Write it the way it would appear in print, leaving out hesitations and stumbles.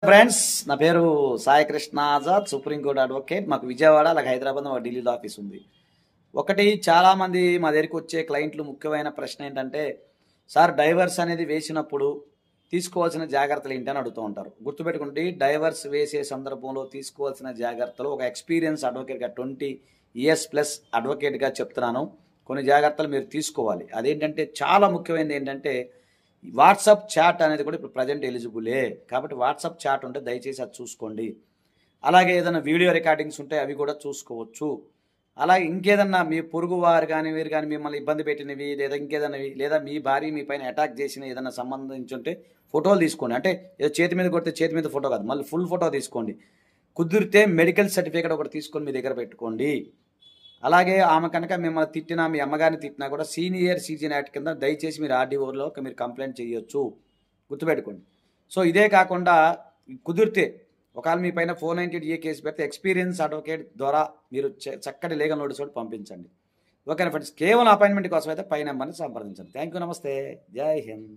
Friends, నా పేరు Sai Krishna Azad, supreme court advocate. మాకు విజయవాడ అలాగే హైదరాబాద్ మాకు ఢిల్లీలో ఆఫీస్ ఉంది. ఒకటి, చాలామంది మా దగ్గరికి వచ్చే క్లయింట్లు ముఖ్యమైన ప్రశ్న ఏంటంటే, సార్ డైవర్స్ అనేది వేసినప్పుడు తీసుకోవాల్సిన జాగ్రత్తలు ఏంటి అని అడుగుతూ ఉంటారు. గుర్తుపెట్టుకుంటే, డైవర్స్ వేసే సందర్భంలో తీసుకోవాల్సిన జాగ్రత్తలు ఒక ఎక్స్పీరియన్స్ అడ్వకేట్గా 20 years ప్లస్ అడ్వకేట్గా చెప్తున్నాను. కొన్ని జాగ్రత్తలు మీరు తీసుకోవాలి. అదేంటంటే చాలా ముఖ్యమైనది ఏంటంటే, వాట్సాప్ చాట్ అనేది కూడా ఇప్పుడు ప్రజెంట్ ఎలిజిబులే. కాబట్టి వాట్సాప్ చాట్ ఉంటే దయచేసి అది చూసుకోండి. అలాగే ఏదైనా వీడియో రికార్డింగ్స్ ఉంటే అవి కూడా చూసుకోవచ్చు. అలాగే ఇంకేదన్నా మీ పొరుగు వారు కానీ వీరు కానీ మిమ్మల్ని ఇబ్బంది పెట్టినవి లేదా ఇంకేదన్నవి లేదా మీ భార్య మీ పైన అటాక్ చేసిన ఏదైనా సంబంధించి ఉంటే ఫోటోలు తీసుకోండి. అంటే ఏదో చేతి మీద కొడితే చేతి మీద ఫోటో కాదు, మళ్ళీ ఫుల్ ఫోటో తీసుకోండి. కుదిరితే మెడికల్ సర్టిఫికేట్ ఒకటి తీసుకొని మీ దగ్గర పెట్టుకోండి. అలాగే ఆమె కనుక మిమ్మల్ని తిట్టినా, మీ అమ్మగారిని తిట్టినా కూడా సీనియర్ సిటిజన్ యాక్ట్ కింద దయచేసి మీరు ఆర్డీఓలో మీరు కంప్లైంట్ చేయొచ్చు. గుర్తుపెట్టుకోండి. సో ఇదే కాకుండా కుదిరితే ఒకవేళ మీ పైన 498A కేసు పెడితే ఎక్స్పీరియన్స్ అడ్వకేట్ ద్వారా మీరు చక్కటి లీగల్ నోటీస్ ఒకటి పంపించండి. ఓకేనా ఫ్రెండ్స్, కేవలం అపాయింట్మెంట్ కోసం అయితే పై నెంబర్ని సంప్రదించండి. థ్యాంక్ యూ, నమస్తే, జై హింద్.